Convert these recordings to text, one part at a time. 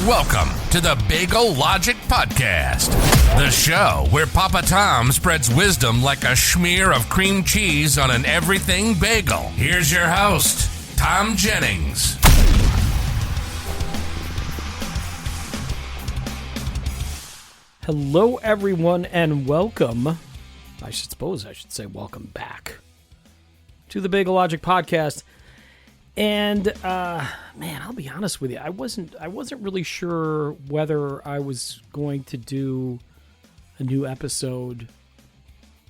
Welcome to the Bagel Logic Podcast, the show where Papa Tom spreads wisdom like a smear of cream cheese on an everything bagel. Here's your host, Thom Jennings. Hello, everyone, and welcome. I should say welcome back to the Bagel Logic Podcast. And man, I'll be honest with you, I wasn't really sure whether I was going to do a new episode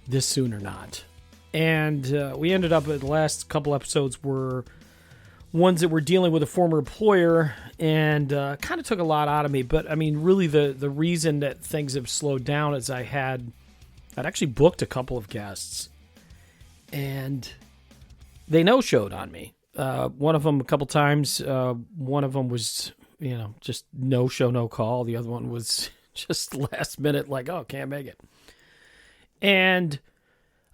this soon or not. And we ended up the last couple episodes were ones that were dealing with a former employer, and kind of took a lot out of me. But I mean, really, the reason that things have slowed down is I'd actually booked a couple of guests, and they no-showed on me. One of them a couple times. One of them was, just no show, no call. The other one was just last minute, like, oh, can't make it. And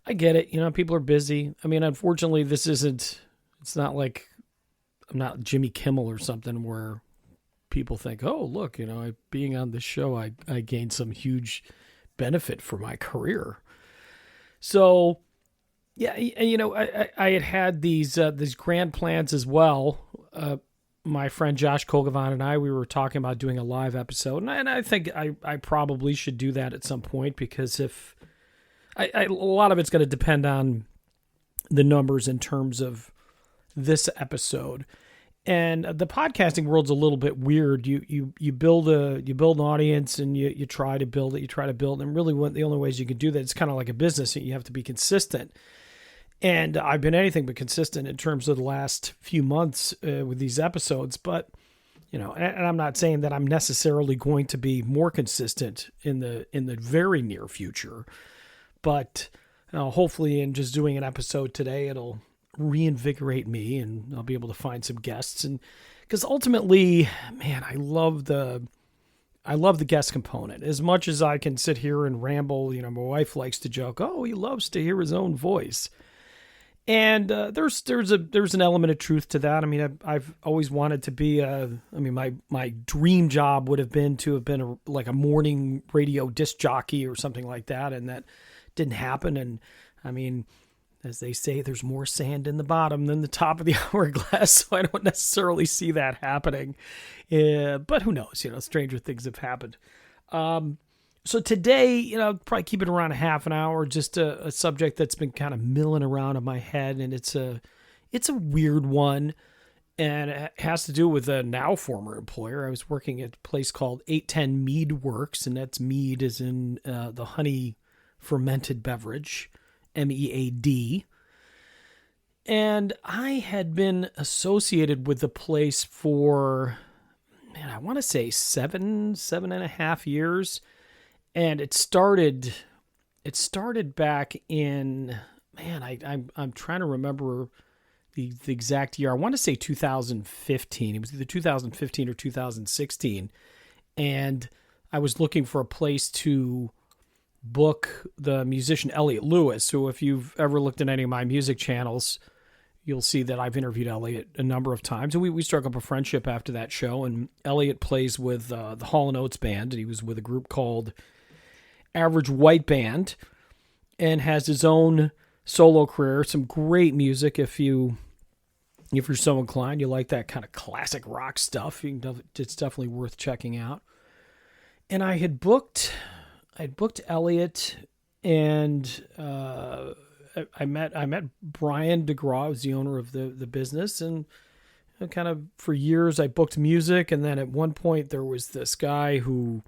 I get it. People are busy. I mean, unfortunately, it's not like I'm not Jimmy Kimmel or something where people think, oh, look, being on this show, I gained some huge benefit for my career. So, yeah, I had these grand plans as well. My friend Josh Kogovan and we were talking about doing a live episode, and I think I probably should do that at some point, because if a lot of it's going to depend on the numbers in terms of this episode. And the podcasting world's a little bit weird. You build an audience, and you try to build it. And really, the only ways you can do that, it's kind of like a business. You have to be consistent. And I've been anything but consistent in terms of the last few months with these episodes. But, and I'm not saying that I'm necessarily going to be more consistent in the very near future. But hopefully in just doing an episode today, it'll reinvigorate me, and I'll be able to find some guests. And because ultimately, man, I love the guest component. As much as I can sit here and ramble, my wife likes to joke, oh, he loves to hear his own voice. And there's an element of truth to that. I mean, I've always wanted to be my dream job would have been like a morning radio disc jockey or something like that, and that didn't happen. And I mean, as they say, there's more sand in the bottom than the top of the hourglass, so I don't necessarily see that happening. But who knows? Stranger things have happened. So today, probably keep it around a half an hour, just a subject that's been kind of milling around in my head, and it's a weird one, and it has to do with a now former employer. I was working at a place called 810 Mead Works, and that's mead as in the honey fermented beverage, MEAD. And I had been associated with the place for, I want to say seven and a half years. And it started back in, I'm trying to remember the exact year. I want to say 2015. It was either 2015 or 2016. And I was looking for a place to book the musician Elliot Lewis, who, if you've ever looked at any of my music channels, you'll see that I've interviewed Elliot a number of times. And we struck up a friendship after that show. And Elliot plays with the Hall & Oates band, and he was with a group called Average White Band, and has his own solo career. Some great music. If you're so inclined, you like that kind of classic rock stuff, it's definitely worth checking out. And I booked Elliot, and I met Brian DeGraw, who's the owner of the business, and kind of for years I booked music. And then at one point there was this guy who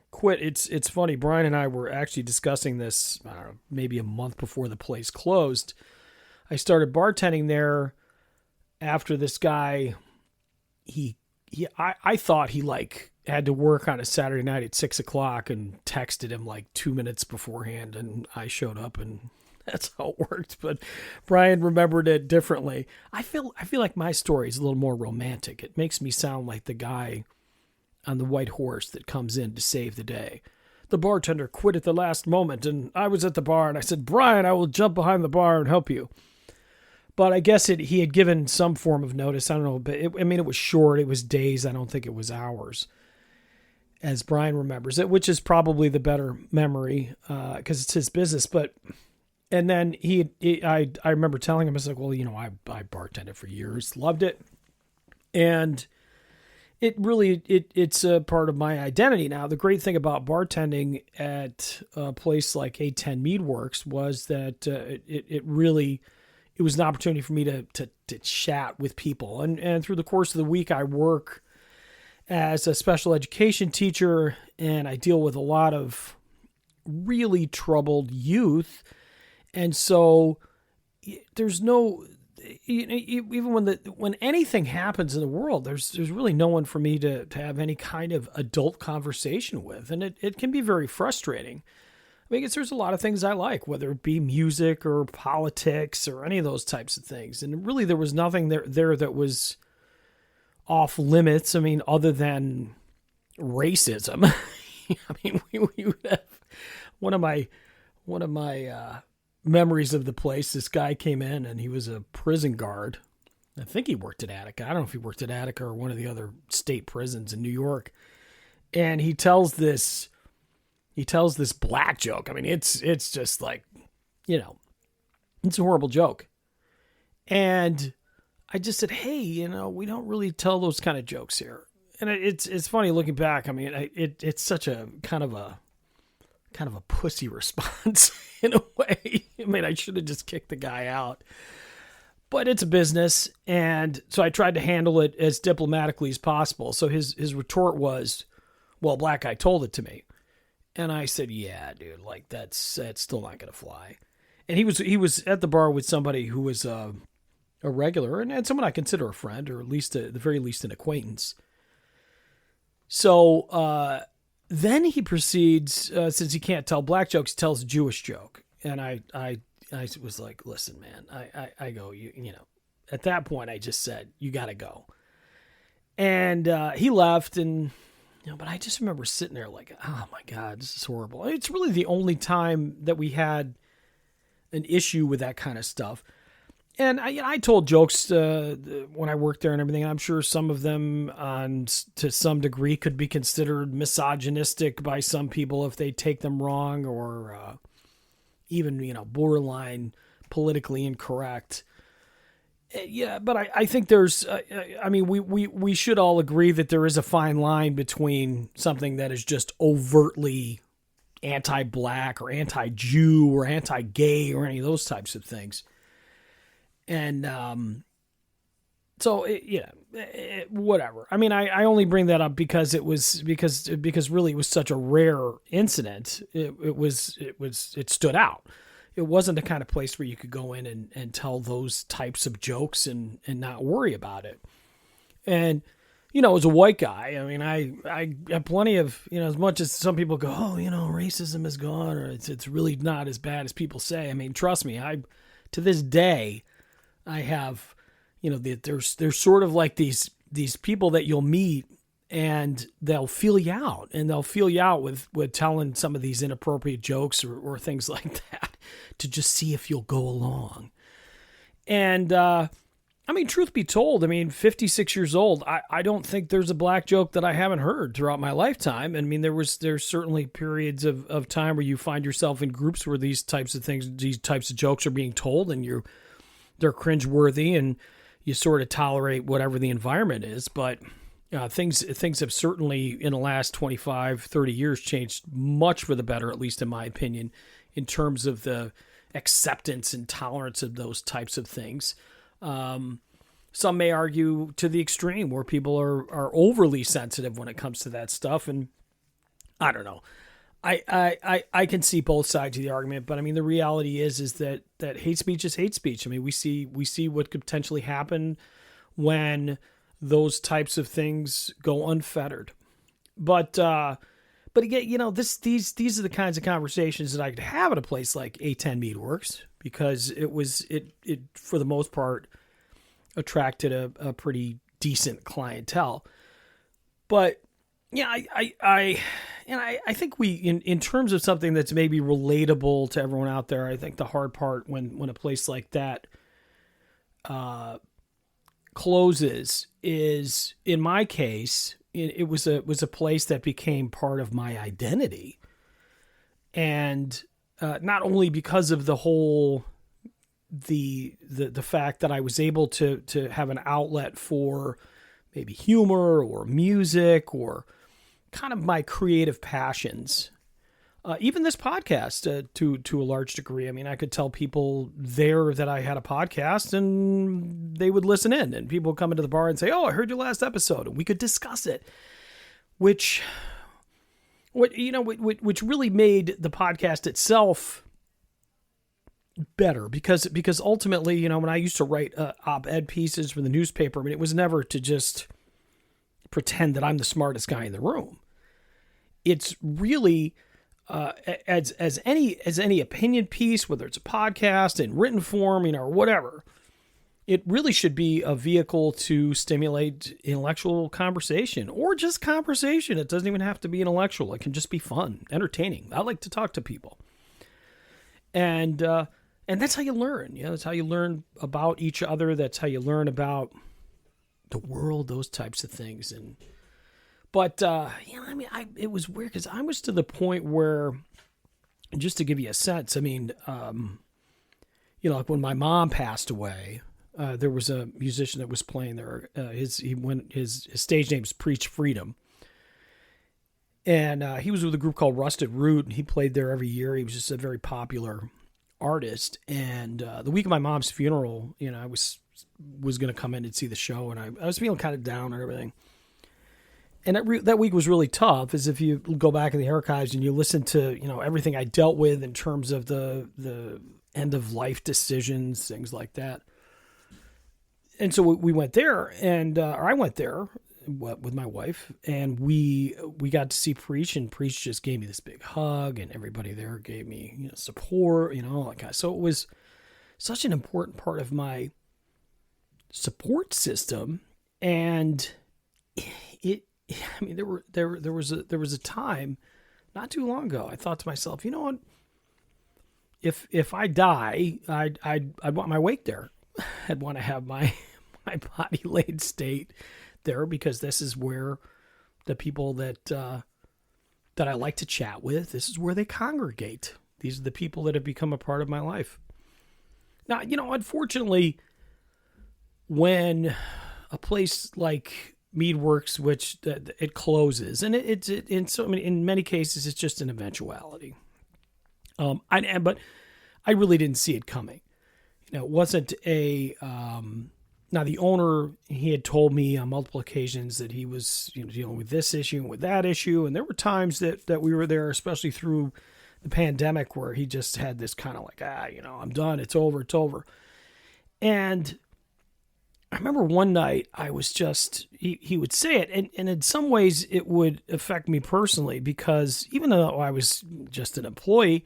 quit. It's funny. Brian and I were actually discussing this, I don't know, maybe a month before the place closed. I started bartending there after this guy. I thought he had to work on a Saturday night at 6:00, and texted him 2 minutes beforehand, and I showed up, and that's how it worked. But Brian remembered it differently. I feel like my story is a little more romantic. It makes me sound like the guy on the white horse that comes in to save the day. The bartender quit at the last moment, and I was at the bar, and I said, Brian, I will jump behind the bar and help you. But I guess he had given some form of notice. I don't know, but it was short. It was days. I don't think it was hours, as Brian remembers it, which is probably the better memory because it's his business. And then I remember telling him, I was like, well, I bartended for years, loved it. And it's a part of my identity now. The great thing about bartending at a place like A10 Meadworks was that it was an opportunity for me to chat with people. And through the course of the week, I work as a special education teacher, and I deal with a lot of really troubled youth. And so there's no, even when anything happens in the world, there's really no one for me to have any kind of adult conversation with. And it can be very frustrating. I guess there's a lot of things I like, whether it be music or politics or any of those types of things. And really, there was nothing there that was off limits. I mean, other than racism. We would have one of my memories of the place. This guy came in and he was a prison guard. I think he worked at Attica. I don't know if he worked at Attica or one of the other state prisons in New York. And he tells this black joke. I mean, it's just like, it's a horrible joke. And I just said, hey, we don't really tell those kind of jokes here. And it's funny looking back. I mean, it's such a kind of a pussy response in a way. I mean, I should have just kicked the guy out. But it's a business, and so I tried to handle it as diplomatically as possible. So his retort was, well, black guy told it to me. And I said, yeah, dude, like that's still not going to fly. And he was at the bar with somebody who was a regular and someone I consider a friend, or at least at the very least an acquaintance. So then he proceeds, since he can't tell black jokes, he tells a Jewish joke. And I was like, listen, man, I go, at that point I just said, you got to go. And he left, and but I just remember sitting there like, oh my God, this is horrible. It's really the only time that we had an issue with that kind of stuff. And I told jokes when I worked there and everything. I'm sure some of them, to some degree, could be considered misogynistic by some people if they take them wrong, or even borderline politically incorrect. Yeah, but I think there's, we should all agree that there is a fine line between something that is just overtly anti-black or anti-Jew or anti-gay or any of those types of things. And whatever. I mean, I only bring that up because because really it was such a rare incident. It stood out. It wasn't the kind of place where you could go in and tell those types of jokes and not worry about it. And, as a white guy, I mean, I have plenty of, as much as some people go, oh, racism is gone, or it's really not as bad as people say. I mean, trust me, to this day, I have, there's sort of like these people that you'll meet and they'll feel you out, with telling some of these inappropriate jokes or things like that to just see if you'll go along. And, truth be told, 56 years old, I don't think there's a black joke that I haven't heard throughout my lifetime. I mean, there's certainly periods of time where you find yourself in groups where these types of jokes are being told and they're cringeworthy and you sort of tolerate whatever the environment is. But things have certainly in the last 25, 30 years changed much for the better, at least in my opinion, in terms of the acceptance and tolerance of those types of things. Some may argue to the extreme where people are overly sensitive when it comes to that stuff. And I don't know. I can see both sides of the argument, but the reality is that hate speech is hate speech. We see what could potentially happen when those types of things go unfettered. But again, these are the kinds of conversations that I could have at a place like A10 Meadworks, because it for the most part attracted a pretty decent clientele. But yeah, I think we, in terms of something that's maybe relatable to everyone out there, I think the hard part when a place like that closes is, in my case, it was a place that became part of my identity. And not only because of the whole, the fact that I was able to have an outlet for maybe humor or music or kind of my creative passions. Even this podcast, to a large degree. I mean, I could tell people there that I had a podcast and they would listen in, and people would come into the bar and say, "Oh, I heard your last episode," and we could discuss it, which really made the podcast itself better because ultimately, when I used to write op-ed pieces for the newspaper, I mean, it was never to just pretend that I'm the smartest guy in the room. It's really as any opinion piece, whether it's a podcast in written form, or whatever, it really should be a vehicle to stimulate intellectual conversation or just conversation. It doesn't even have to be intellectual. It can just be fun, entertaining. I like to talk to people. And that's how you learn. That's how you learn about each other. That's how you learn about the world, those types of things. But it was weird because I was to the point where, just to give you a sense, I mean, like when my mom passed away, there was a musician that was playing there. His stage name is Preach Freedom. And he was with a group called Rusted Root, and he played there every year. He was just a very popular artist. And the week of my mom's funeral, I was going to come in and see the show, and I was feeling kind of down and everything. And that week was really tough, as if you go back in the archives and you listen to, everything I dealt with in terms of the end of life decisions, things like that. And so we went there, or I went there with my wife, and we got to see Preach, and Preach just gave me this big hug, and everybody there gave me, support, all that kind of. So it was such an important part of my support system, and there was a time not too long ago, I thought to myself, you know what? If I die, I'd want my wake there. I'd want to have my body laid state there, because this is where the people that I like to chat with, this is where they congregate. These are the people that have become a part of my life. Now, unfortunately, when a place like Meadworks, which it closes, and in many cases it's just an eventuality. But I really didn't see it coming. It wasn't now the owner, he had told me on multiple occasions that he was dealing with this issue and with that issue, and there were times that we were there, especially through the pandemic, where he just had this kind of like, I'm done, it's over. And I remember one night I was just, he would say it, and in some ways it would affect me personally, because even though I was just an employee,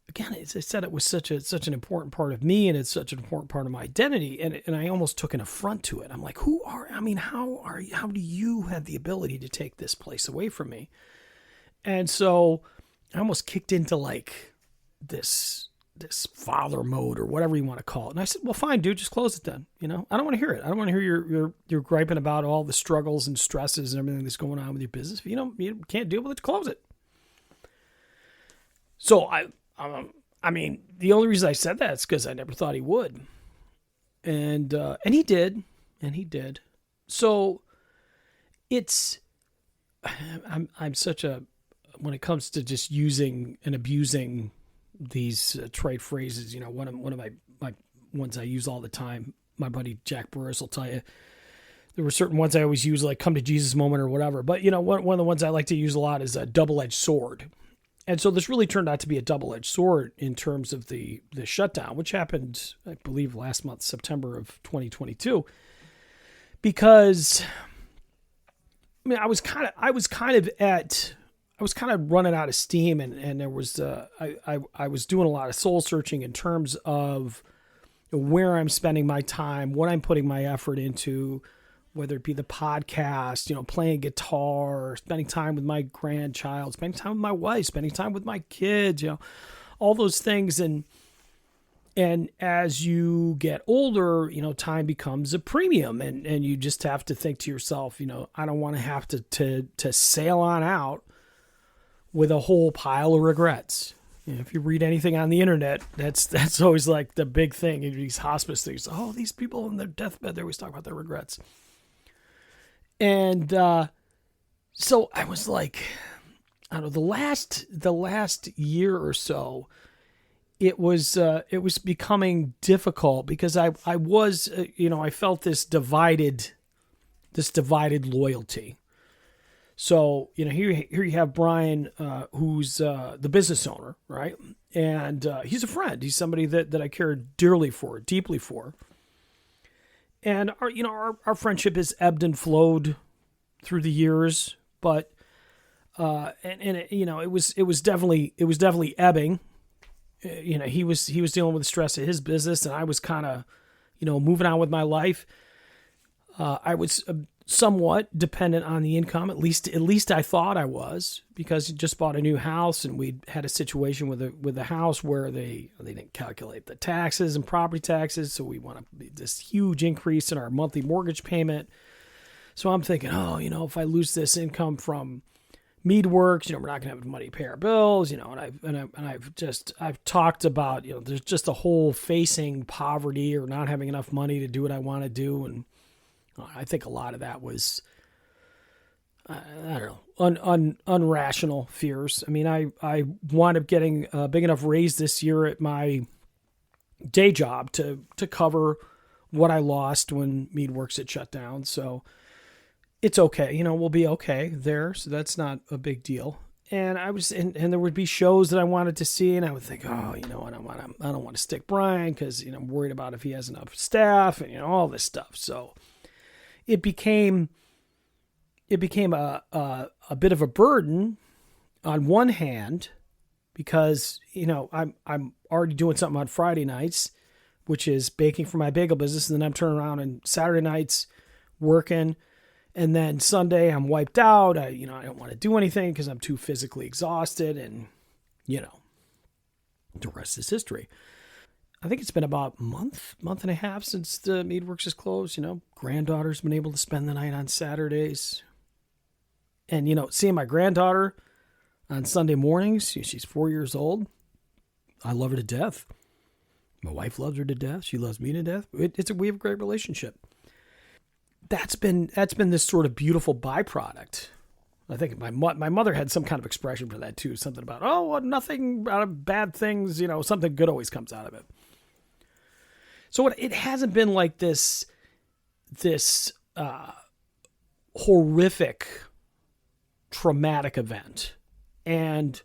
again, as I said, it was such an important part of me, and it's such an important part of my identity, and I almost took an affront to it. I'm like, how do you have the ability to take this place away from me? And so I almost kicked into like this father mode, or whatever you want to call it. And I said, well, fine, dude, just close it then. I don't want to hear it. I don't want to hear your griping about all the struggles and stresses and everything that's going on with your business. If you can't deal with it, close it. So the only reason I said that is because I never thought he would. And he did. So I'm such a, when it comes to just using and abusing these trade phrases, one of my ones I use all the time, my buddy Jack Burris will tell you, there were certain ones I always use, like come to Jesus moment or whatever. But, one of the ones I like to use a lot is a double-edged sword. And so this really turned out to be a double-edged sword in terms of the shutdown, which happened, I believe, last month, September of 2022. Because, I was kind of running out of steam, and there was I was doing a lot of soul searching in terms of where I'm spending my time, what I'm putting my effort into, whether it be the podcast, playing guitar, spending time with my grandchild, spending time with my wife, spending time with my kids, all those things. And And as you get older, time becomes a premium, and you just have to think to yourself, I don't want to have to sail on out with a whole pile of regrets. If you read anything on the internet, that's always like the big thing. These hospice things. Oh, these people on their deathbed, they always talk about their regrets. And so I was like, I don't know, the last year or so, it was becoming difficult because I was, I felt this divided loyalty. So, here you have Brian, who's the business owner, right? And he's a friend. He's somebody that I care dearly for, deeply for. And our friendship has ebbed and flowed through the years, but it was definitely ebbing. He was dealing with the stress of his business, and I was kind of, moving on with my life. I was somewhat dependent on the income. At least I thought I was, because I just bought a new house, and we had a situation with the house where they didn't calculate the taxes and property taxes, so we want this huge increase in our monthly mortgage payment. So I'm thinking, if I lose this income from Meadworks, we're not going to have money to pay our bills, and I've talked about, there's just a whole facing poverty or not having enough money to do what I want to do. And I think a lot of that was, I don't know, unrational fears. I mean, I wound up getting a big enough raise this year at my day job to cover what I lost when Meadworks had shut down. So it's okay. We'll be okay there. So that's not a big deal. And I was, and there would be shows that I wanted to see, and I would think, I don't want to stick Brian because, I'm worried about if he has enough staff and, all this stuff. So it became a bit of a burden on one hand, because, I'm already doing something on Friday nights, which is baking for my bagel business. And then I'm turning around on Saturday nights working. And then Sunday I'm wiped out. I don't want to do anything because I'm too physically exhausted, and, the rest is history. I think it's been about a month and a half since the Meadworks is closed. Granddaughter's been able to spend the night on Saturdays. And, seeing my granddaughter on Sunday mornings, she's 4 years old. I love her to death. My wife loves her to death. She loves me to death. We have a great relationship. That's been this sort of beautiful byproduct. I think my mother had some kind of expression for that too. Something about, nothing out of bad things, something good always comes out of it. So it hasn't been like this horrific, traumatic event. And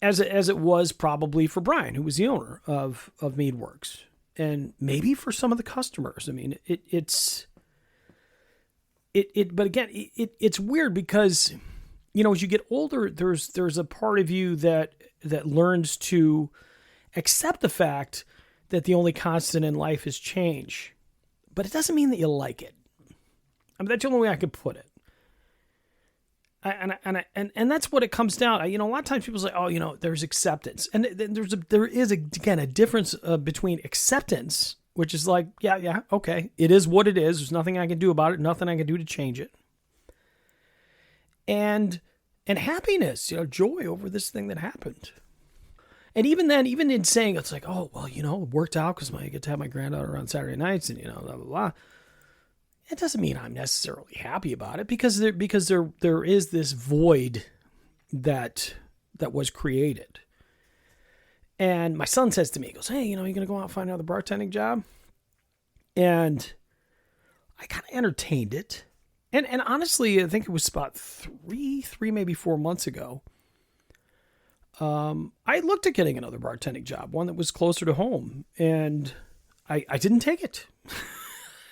as it was probably for Brian, who was the owner of Meadworks, and maybe for some of the customers. I mean, but again, it's weird because, as you get older, there's a part of you that learns to accept the fact that the only constant in life is change, but it doesn't mean that you like it. I mean, that's the only way I could put it. And that's what it comes down. A lot of times people say, there's acceptance, and there is a difference between acceptance, which is like, yeah, okay, it is what it is. There's nothing I can do about it. Nothing I can do to change it. And happiness, joy over this thing that happened. And even then, even in saying, it's like, it worked out because I get to have my granddaughter on Saturday nights, and blah blah blah. It doesn't mean I'm necessarily happy about it, because there is this void that was created. And my son says to me, he goes, hey, you going to go out and find another bartending job? And I kind of entertained it. And honestly, I think it was about three, maybe 4 months ago. I looked at getting another bartending job, one that was closer to home. And I didn't take it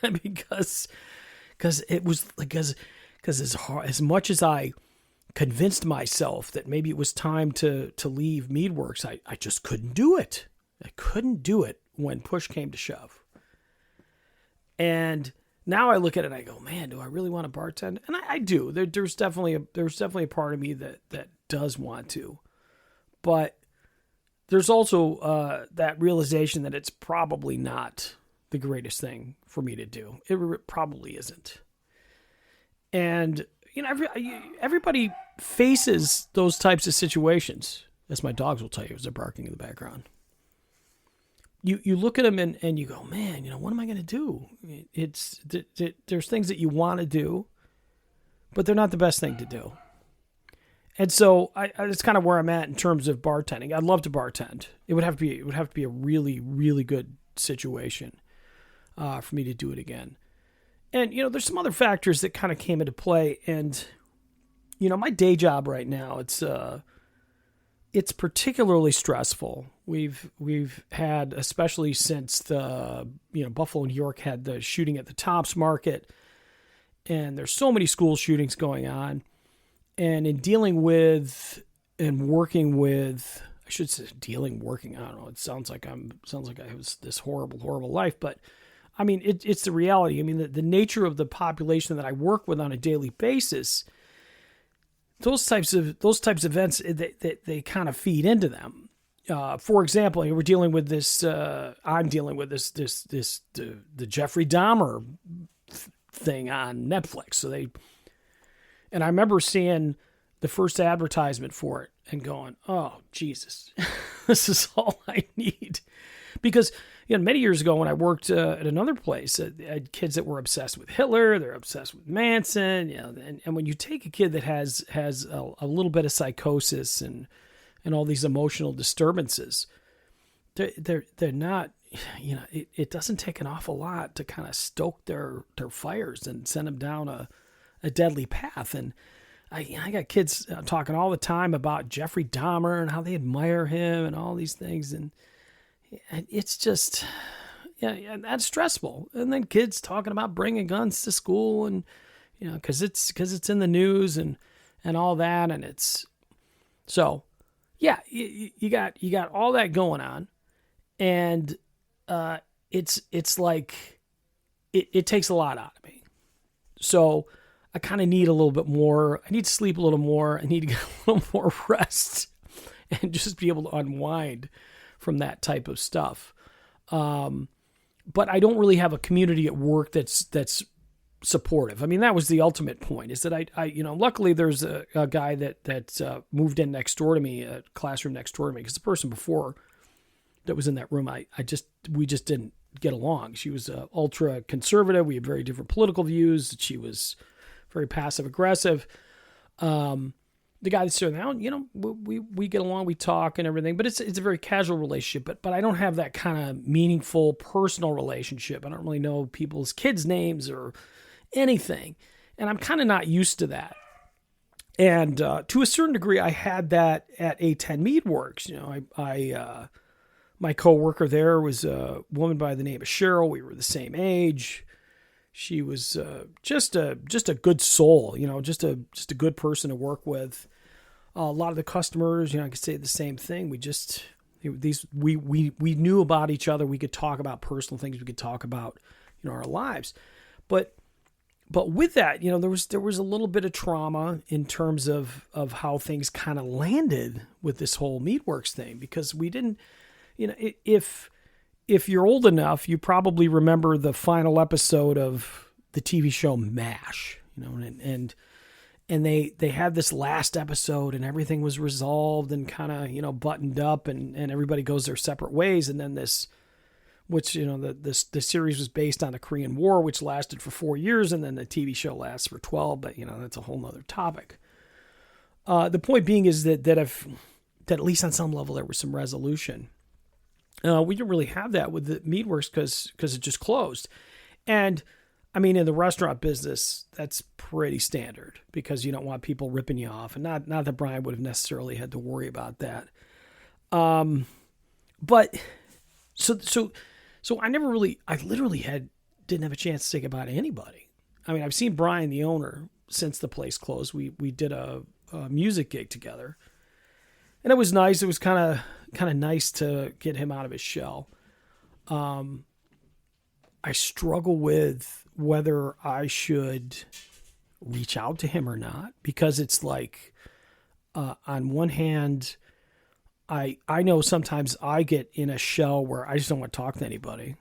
because it was because as much as I convinced myself that maybe it was time to leave Meadworks, I just couldn't do it. I couldn't do it when push came to shove. And now I look at it and I go, man, do I really want to bartend? And I do. There's definitely a part of me that does want to. But there's also that realization that it's probably not the greatest thing for me to do. It probably isn't. And, everybody faces those types of situations, as my dogs will tell you as they're barking in the background. You look at them and you go, man, what am I going to do? There's things that you want to do, but they're not the best thing to do. And so it's kind of where I'm at in terms of bartending. I'd love to bartend. It would have to be a really, really good situation for me to do it again. And, there's some other factors that kind of came into play. And, my day job right now, it's particularly stressful. We've had, especially since the, Buffalo, New York had the shooting at the Tops Market, and there's so many school shootings going on. And in dealing with and working with, I should say working, I don't know, it sounds like I have this horrible, horrible life, but I mean, it's the reality. I mean, the nature of the population that I work with on a daily basis, those types of events, they kind of feed into them. For example, we're dealing with this. I'm dealing with the Jeffrey Dahmer thing on Netflix. And I remember seeing the first advertisement for it and going, "Oh Jesus, this is all I need," because many years ago when I worked at another place, I had kids that were obsessed with Hitler. They're obsessed with Manson. And when you take a kid that has a little bit of psychosis and all these emotional disturbances, they're not. It doesn't take an awful lot to kind of stoke their fires and send them down a deadly path. And I got kids talking all the time about Jeffrey Dahmer and how they admire him and all these things. And it's just, that's stressful. And then kids talking about bringing guns to school and, cause it's in the news and all that. And you got all that going on. And, it's like, it takes a lot out of me. So I kind of need a little bit more. I need to sleep a little more. I need to get a little more rest and just be able to unwind from that type of stuff. But I don't really have a community at work that's supportive. I mean, that was the ultimate point, is that I luckily there's a guy that moved in next door to me, a classroom next door to me, because the person before that was in that room, we just didn't get along. She was ultra conservative. We had very different political views. She was very passive aggressive. The guy that's there now, we get along, we talk and everything, but it's a very casual relationship. But I don't have that kind of meaningful personal relationship. I don't really know people's kids' names or anything, and I'm kind of not used to that. And to a certain degree, I had that at A10 Meadworks. My coworker there was a woman by the name of Cheryl. We were the same age. She was just a good soul, just a good person to work with. A lot of the customers, I could say the same thing. We knew about each other. We could talk about personal things. We could talk about our lives. But with that, there was a little bit of trauma in terms of how things kind of landed with this whole Meadworks thing, because we didn't, if you're old enough, you probably remember the final episode of the TV show MASH, and they had this last episode and everything was resolved and kind of, buttoned up and everybody goes their separate ways. And then this, which, the series was based on the Korean War, which lasted for 4 years. And then the TV show lasts for 12, but that's a whole nother topic. The point being is that at least on some level, there was some resolution. We didn't really have that with the Meadworks because it just closed. And I mean, in the restaurant business, that's pretty standard because you don't want people ripping you off. And not that Brian would have necessarily had to worry about that. But so I literally didn't have a chance to say goodbye to anybody. I mean, I've seen Brian, the owner, since the place closed. We did a music gig together. And it was nice. It was kind of nice to get him out of his shell. I struggle with whether I should reach out to him or not, because it's like, on one hand, I know sometimes I get in a shell where I just don't want to talk to anybody,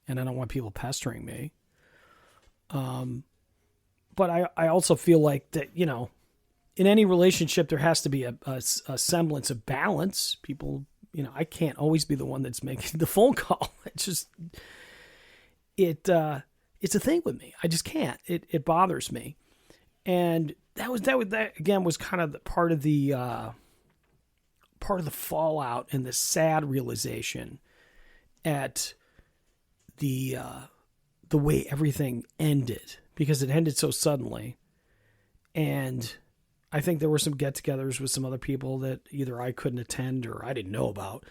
and I don't want people pestering me. But I also feel like that, in any relationship, there has to be a semblance of balance. People, I can't always be the one that's making the phone call. It's a thing with me. I just can't. It bothers me. And that again was kind of part of the fallout and the sad realization at the way everything ended, because it ended so suddenly. And I think there were some get-togethers with some other people that either I couldn't attend or I didn't know about.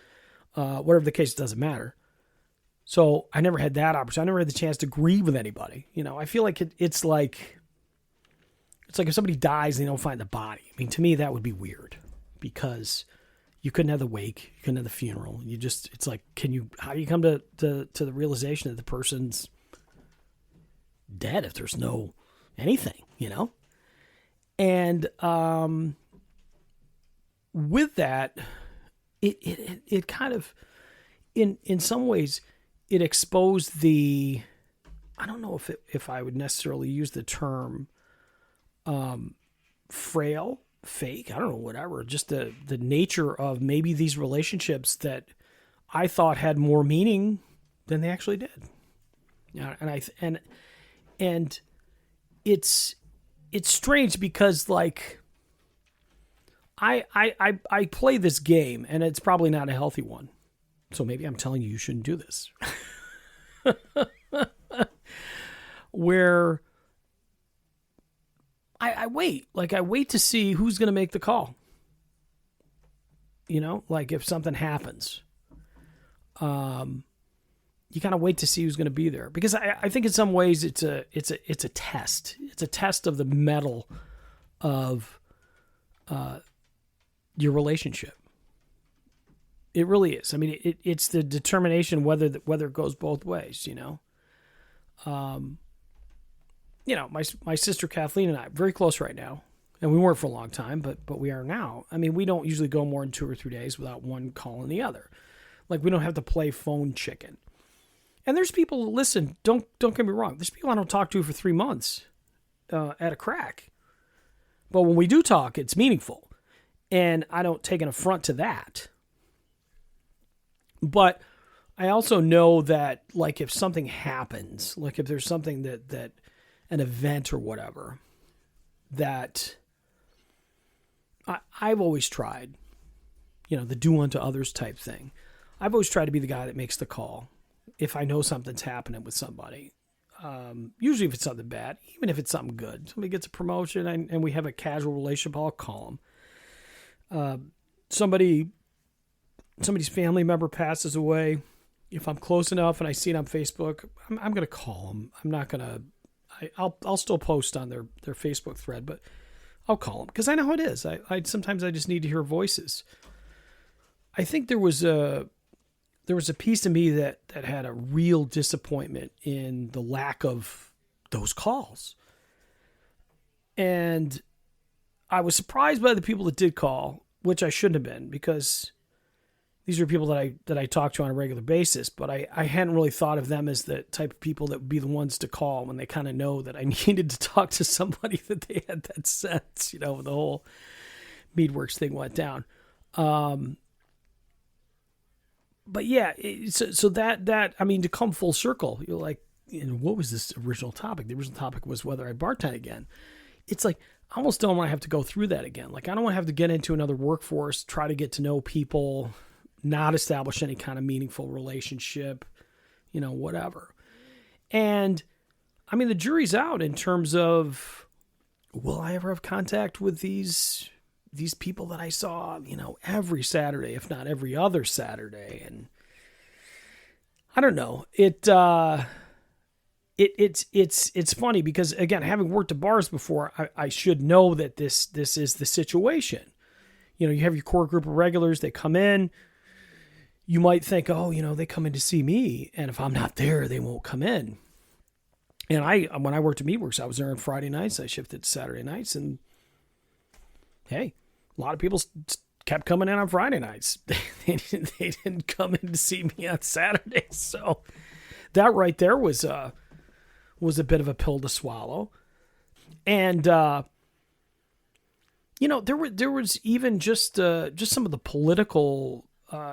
Whatever the case, it doesn't matter. So I never had that opportunity. I never had the chance to grieve with anybody. I feel like it's like if somebody dies and they don't find the body. I mean, to me, that would be weird, because you couldn't have the wake, you couldn't have the funeral. It's like, how do you come to the realization that the person's dead if there's no anything, And with that, it kind of, in some ways, it exposed I don't know if I would necessarily use the term frail, fake, I don't know, whatever, just the nature of maybe these relationships that I thought had more meaning than they actually did. And it's strange, because like I play this game, and it's probably not a healthy one. So maybe I'm telling you shouldn't do this. Where I wait to see who's going to make the call. Like if something happens, you kind of wait to see who's going to be there, because I think in some ways it's a test. It's a test of the mettle of your relationship. It really is. I mean, it's the determination whether it goes both ways. My sister Kathleen and I are very close right now, and we weren't for a long time, but we are now. I mean, we don't usually go more than 2 or 3 days without one calling the other. Like, we don't have to play phone chicken. And there's people, listen, don't get me wrong. There's people I don't talk to for 3 months at a crack. But when we do talk, it's meaningful. And I don't take an affront to that. But I also know that, like, if something happens, like if there's something that an event or whatever, that I've always tried, the do unto others type thing. I've always tried to be the guy that makes the call if I know something's happening with somebody. Usually if it's something bad, even if it's something good. Somebody gets a promotion and we have a casual relationship, I'll call them. Somebody's family member passes away. If I'm close enough and I see it on Facebook, I'm going to call them. I'm not going to, I'll still post on their Facebook thread, but I'll call them because I know how it is. Sometimes I just need to hear voices. I think there was a piece of me that had a real disappointment in the lack of those calls. And I was surprised by the people that did call, which I shouldn't have been, because these are people that I talk to on a regular basis, but I hadn't really thought of them as the type of people that would be the ones to call when they kind of know that I needed to talk to somebody, that they had that sense, when the whole Meadworks thing went down. But yeah, so that I mean, to come full circle, you're like, what was this original topic? The original topic was whether I bartend again. It's like, I almost don't want to have to go through that again. Like, I don't want to have to get into another workforce, try to get to know people, not establish any kind of meaningful relationship, whatever. And I mean, the jury's out in terms of, will I ever have contact with these people that I saw, every Saturday, if not every other Saturday? And I don't know. It's funny because, again, having worked at bars before, I should know that this is the situation. You have your core group of regulars, they come in. You might think, oh, they come in to see me, and if I'm not there, they won't come in. And when I worked at Meatworks, I was there on Friday nights. I shifted to Saturday nights, and hey, a lot of people kept coming in on Friday nights. They didn't come in to see me on Saturday. So that right there was a bit of a pill to swallow. And, there was even just some of the political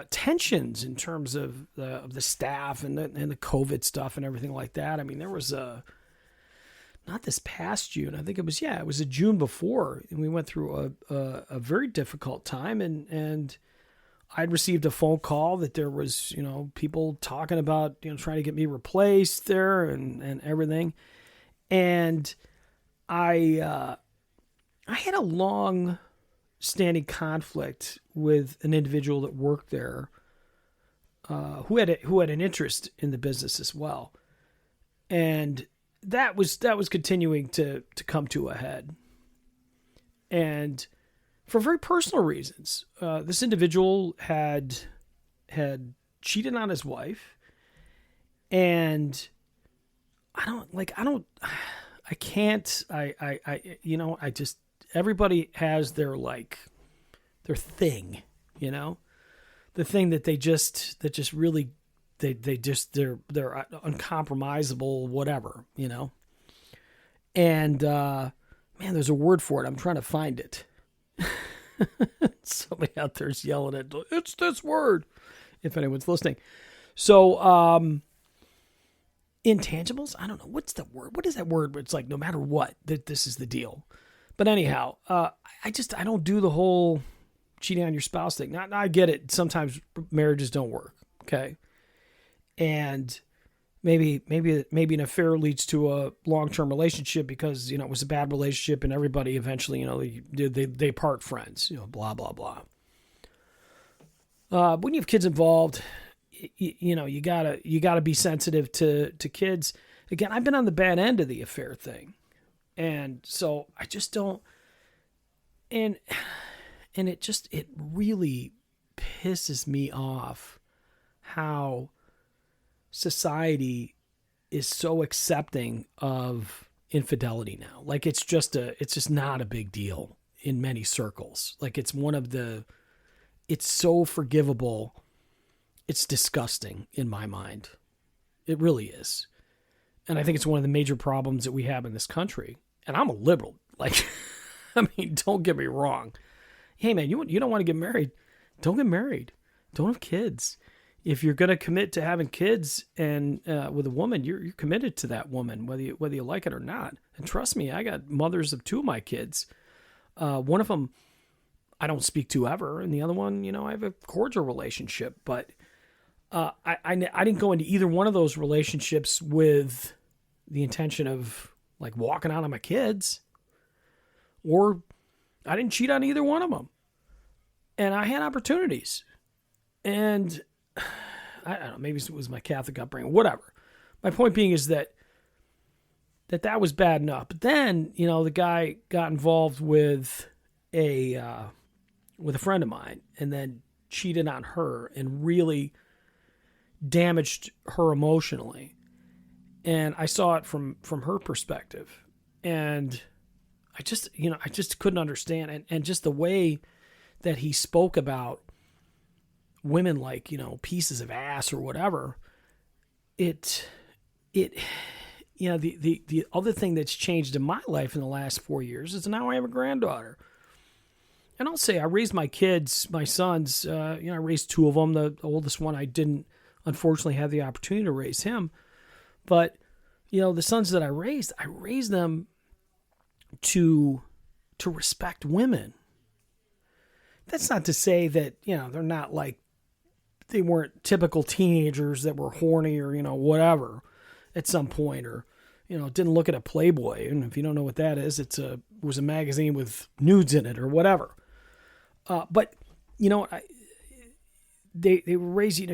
tensions in terms of the staff and the COVID stuff and everything like that. I mean, there was not this past June. I think it was a June before, and we went through a very difficult time, and I'd received a phone call that there was, people talking about, trying to get me replaced there and everything. And I had a long standing conflict with an individual that worked there, who had an interest in the business as well. And that was continuing to come to a head. And for very personal reasons, this individual had cheated on his wife, and everybody has their thing, the thing that they're uncompromisable, whatever, and, man, there's a word for it. I'm trying to find it. Somebody out there's yelling at, it's this word, if anyone's listening. So, intangibles? I don't know. What's the word? What is that word where it's like, no matter what, that this is the deal? But anyhow, I don't do the whole cheating on your spouse thing. Now, I get it. Sometimes marriages don't work. Okay. And maybe an affair leads to a long-term relationship because, it was a bad relationship and everybody eventually, they part friends, blah, blah, blah. When you have kids involved, you gotta be sensitive to kids. Again, I've been on the bad end of the affair thing. And so I just don't, and it really pisses me off how society is so accepting of infidelity now. Like it's just not a big deal in many circles. Like it's so forgivable. It's disgusting in my mind. It really is. And I think it's one of the major problems that we have in this country. And I'm a liberal. Don't get me wrong. Hey man, you don't want to get married. Don't get married. Don't have kids. If you're going to commit to having kids and with a woman, you're committed to that woman, whether you like it or not. And trust me, I got mothers of two of my kids. One of them I don't speak to ever, and the other one, I have a cordial relationship. But I didn't go into either one of those relationships with the intention of walking out on my kids, or I didn't cheat on either one of them. And I had opportunities, and I don't know, maybe it was my Catholic upbringing, whatever. My point being is that was bad enough. But then, the guy got involved with a friend of mine and then cheated on her and really damaged her emotionally. And I saw it from her perspective. And I just couldn't understand. And just the way that he spoke about women like, pieces of ass or whatever, the other thing that's changed in my life in the last 4 years is now I have a granddaughter. And I'll say I raised my kids, my sons, I raised two of them. The oldest one, I didn't unfortunately have the opportunity to raise him. But, the sons that I raised them to respect women. That's not to say that, they're not they weren't typical teenagers that were horny or, whatever at some point, or, didn't look at a Playboy. And if you don't know what that is, it was a magazine with nudes in it or whatever. But they were raised, you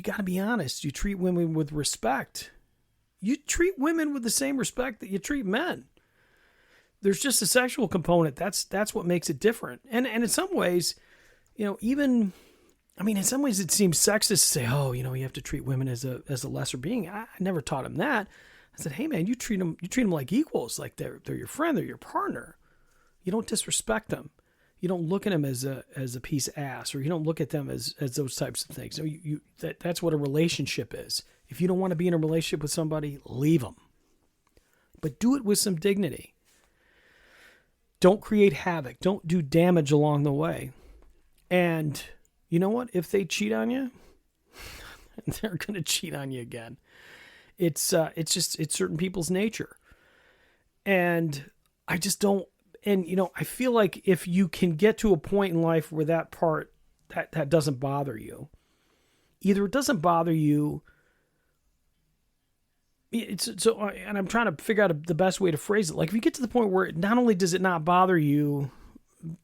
got to be honest. You treat women with respect. You treat women with the same respect that you treat men. There's just a sexual component. That's what makes it different. And in some ways, in some ways it seems sexist to say, oh, you have to treat women as a lesser being. I never taught him that. I said, hey man, you treat them like equals, like they're your friend, they're your partner. You don't disrespect them. You don't look at them as a piece of ass, or you don't look at them as those types of things. So that's what a relationship is. If you don't want to be in a relationship with somebody, leave them. But do it with some dignity. Don't create havoc. Don't do damage along the way. And you know what? If they cheat on you, they're going to cheat on you again. It's certain people's nature. And I just don't. And, I feel like if you can get to a point in life where that part, that doesn't bother you, either it doesn't bother you, and I'm trying to figure out the best way to phrase it. Like, if you get to the point where not only does it not bother you,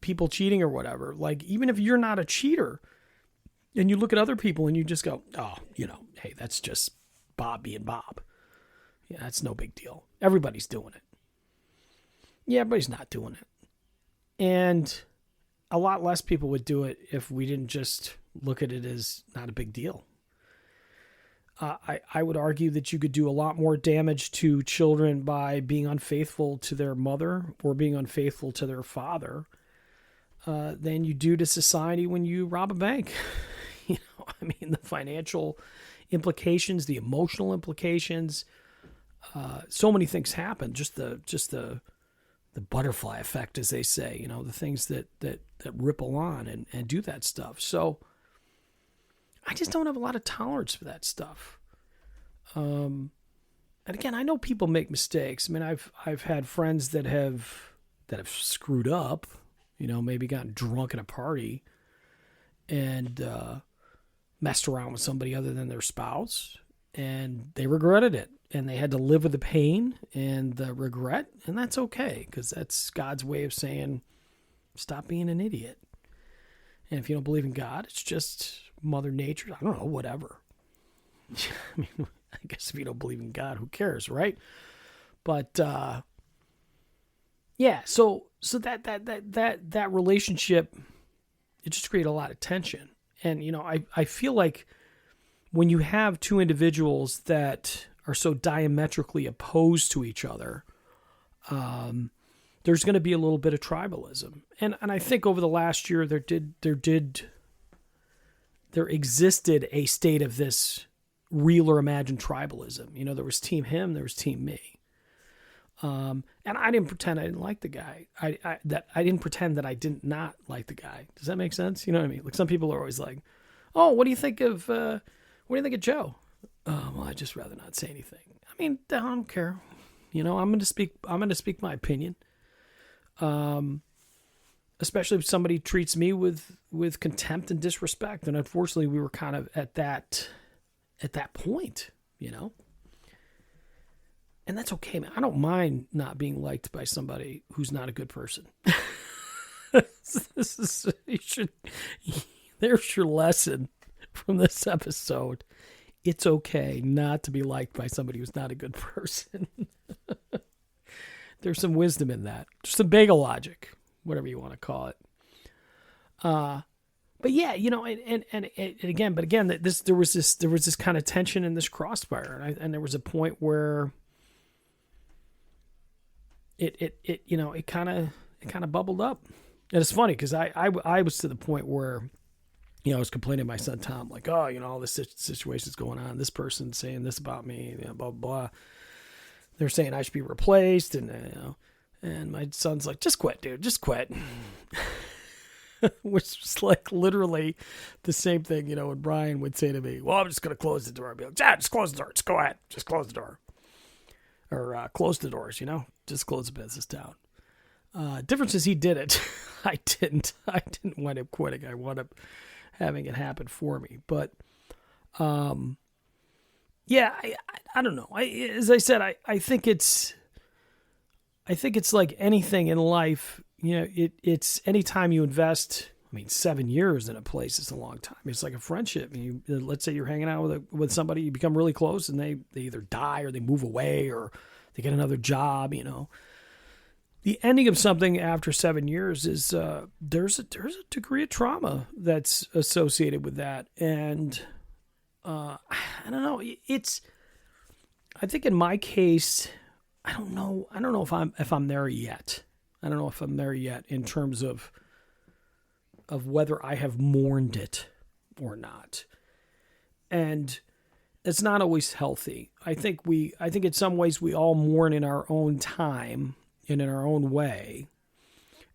people cheating or whatever, like, even if you're not a cheater, and you look at other people and you just go, oh, hey, that's just Bob being Bob. Yeah, that's no big deal. Everybody's doing it. Yeah, everybody's not doing it. And a lot less people would do it if we didn't just look at it as not a big deal. I would argue that you could do a lot more damage to children by being unfaithful to their mother or being unfaithful to their father than you do to society when you rob a bank. The financial implications, the emotional implications, so many things happen. Just the butterfly effect, as they say, the things that ripple on and do that stuff. So I just don't have a lot of tolerance for that stuff. And again, I know people make mistakes. I mean, I've had friends that have screwed up, maybe gotten drunk at a party and messed around with somebody other than their spouse, and they regretted it. And they had to live with the pain and the regret, and that's okay, because that's God's way of saying, stop being an idiot. And if you don't believe in God, it's just Mother Nature. I don't know, whatever. I guess if you don't believe in God, who cares, right? But yeah, so that relationship, it just created a lot of tension. And I feel like when you have two individuals that are so diametrically opposed to each other, there's going to be a little bit of tribalism. And I think over the last year there existed a state of this real or imagined tribalism. There was team him, there was team me. And I didn't pretend I didn't like the guy. I didn't pretend that I did not like the guy. Does that make sense? You know what I mean? Like, some people are always like, "Oh, what do you think of Joe?" Well, I'd just rather not say anything. I mean, I don't care. I'm going to speak my opinion. Especially if somebody treats me with contempt and disrespect. And unfortunately, we were kind of at that point, And that's okay, man. I don't mind not being liked by somebody who's not a good person. There's your lesson from this episode. It's okay not to be liked by somebody who's not a good person. There's some wisdom in that. Just some bagel logic, whatever you want to call it. But yeah, and again, there was this kind of tension in this crossfire, and there was a point where it kind of bubbled up. And it's funny because I was to the point where, I was complaining to my son Tom, like, oh, all this situation's going on. This person's saying this about me, blah, blah, blah. They're saying I should be replaced, and my son's like, just quit, dude, just quit. Which was like literally the same thing, when Brian would say to me, well, I'm just going to close the door. I'd be like, yeah, just close the door. Just go ahead. Just close the door. Or close the doors, just close the business down. Difference is he did it. I didn't wind up quitting. I wound up having it happen for me. But, yeah, I don't know. As I said, I think it's like anything in life. It's anytime you invest. 7 years in a place is a long time. It's like a friendship. Let's say you're hanging out with somebody, you become really close, and they either die or they move away or they get another job. The ending of something after 7 years is there's a degree of trauma that's associated with that, and I don't know. I think in my case, I don't know if I'm there yet. I don't know if I'm there yet in terms of of whether I have mourned it or not. And it's not always healthy. I think in some ways we all mourn in our own time and in our own way.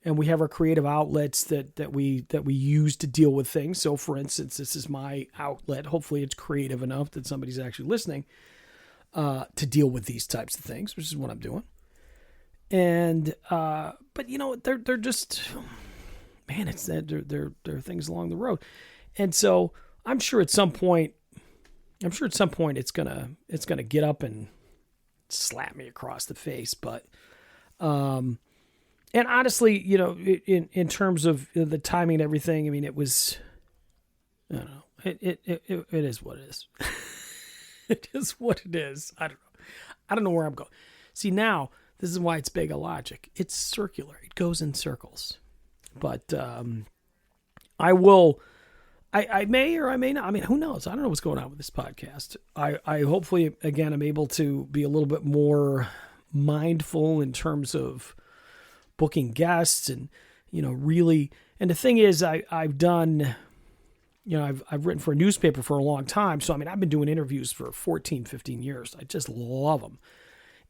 And we have our creative outlets that we use to deal with things. So for instance, this is my outlet. Hopefully it's creative enough that somebody's actually listening to deal with these types of things, which is what I'm doing. And but they're just, man, it's that there are things along the road. And so I'm sure at some point it's gonna get up and slap me across the face. But and honestly, in terms of the timing and everything, I mean, it was, I don't know, it is what it is. It is what it is. I don't know where I'm going. See, now this is why it's Bagel Logic. It's circular. It goes in circles. But I may or I may not. I mean, who knows? I don't know what's going on with this podcast. I hopefully, again, I'm able to be a little bit more mindful in terms of booking guests and, really. And the thing is, I've done, I've written for a newspaper for a long time. So, I mean, I've been doing interviews for 14, 15 years. I just love them.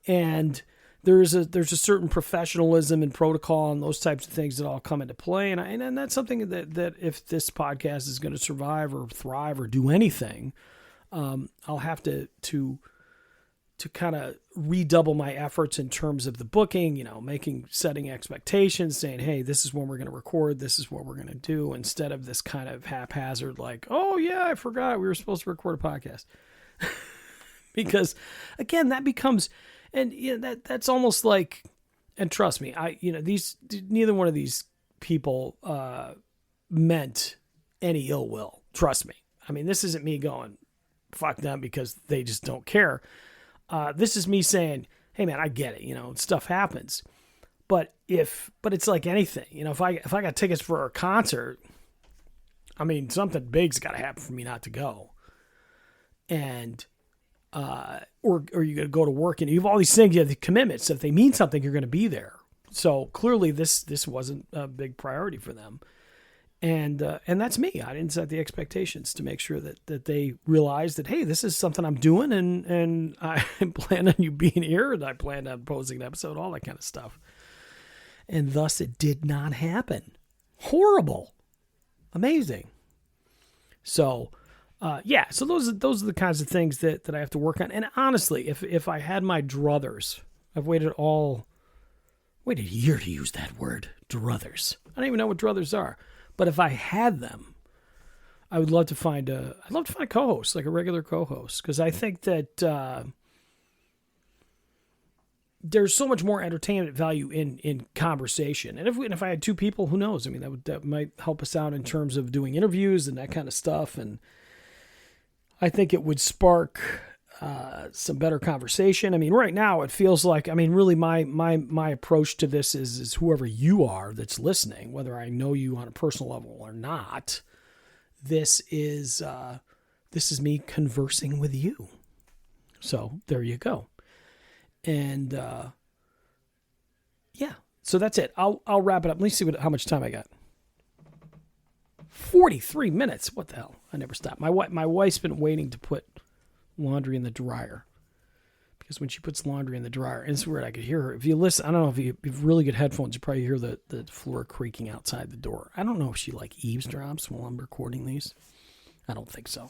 And there's a certain professionalism and protocol and those types of things that all come into play. And that's something that if this podcast is going to survive or thrive or do anything, I'll have to kind of redouble my efforts in terms of the booking, setting expectations, saying, hey, this is when we're going to record. This is what we're going to do, instead of this kind of haphazard, like, oh yeah, I forgot we were supposed to record a podcast. Because again, that becomes, and that's almost like, and trust me, neither one of these people meant any ill will. Trust me. I mean, this isn't me going, fuck them because they just don't care. This is me saying, hey man, I get it. Stuff happens, but it's like anything, if I got tickets for a concert, I mean, something big's got to happen for me not to go. And, or you're going to go to work and you have all these things, you have the commitments. If they mean something, you're going to be there. So clearly this wasn't a big priority for them. And that's me. I didn't set the expectations to make sure that they realized that, hey, this is something I'm doing and I plan on you being here and I plan on posting an episode, all that kind of stuff. And thus it did not happen. Horrible. Amazing. So, so those are the kinds of things that I have to work on. And honestly, if I had my druthers, I've waited a year to use that word, druthers. I don't even know what druthers are. But if I had them, I would love to find a co-host, like a regular co-host, because I think that there's so much more entertainment value in conversation. And if I had two people, who knows? I mean, that might help us out in terms of doing interviews and that kind of stuff. And I think it would spark some better conversation. I mean, right now it feels like, I mean, really my approach to this is whoever you are that's listening, whether I know you on a personal level or not, this is me conversing with you. So there you go. And, so that's it. I'll wrap it up. Let me see how much time I got. 43 minutes. What the hell? I never stopped. My wife's been waiting to put laundry in the dryer, because when she puts laundry in the dryer, and it's weird, I could hear her. If you listen, I don't know if you have really good headphones, you probably hear the floor creaking outside the door. I don't know if she eavesdrops while I'm recording these. I don't think so.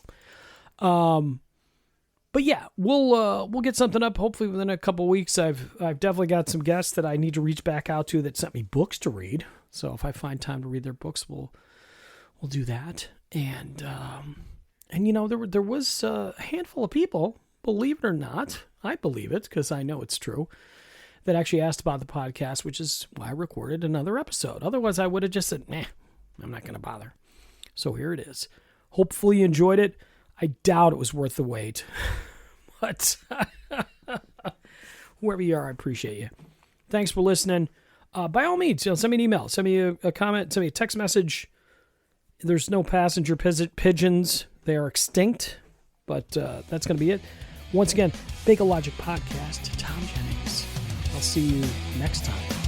But yeah, we'll get something up hopefully within a couple weeks. I've definitely got some guests that I need to reach back out to that sent me books to read. So if I find time to read their books, we'll do that. And there was a handful of people, believe it or not, I believe it because I know it's true, that actually asked about the podcast, which is why I recorded another episode. Otherwise, I would have just said, I'm not going to bother. So here it is. Hopefully you enjoyed it. I doubt it was worth the wait. But whoever you are, I appreciate you. Thanks for listening. By all means, send me an email. Send me a comment. Send me a text message. There's no passenger pigeons. They are extinct, but that's going to be it. Once again, Bagel Logic Podcast, Thom Jennings. I'll see you next time.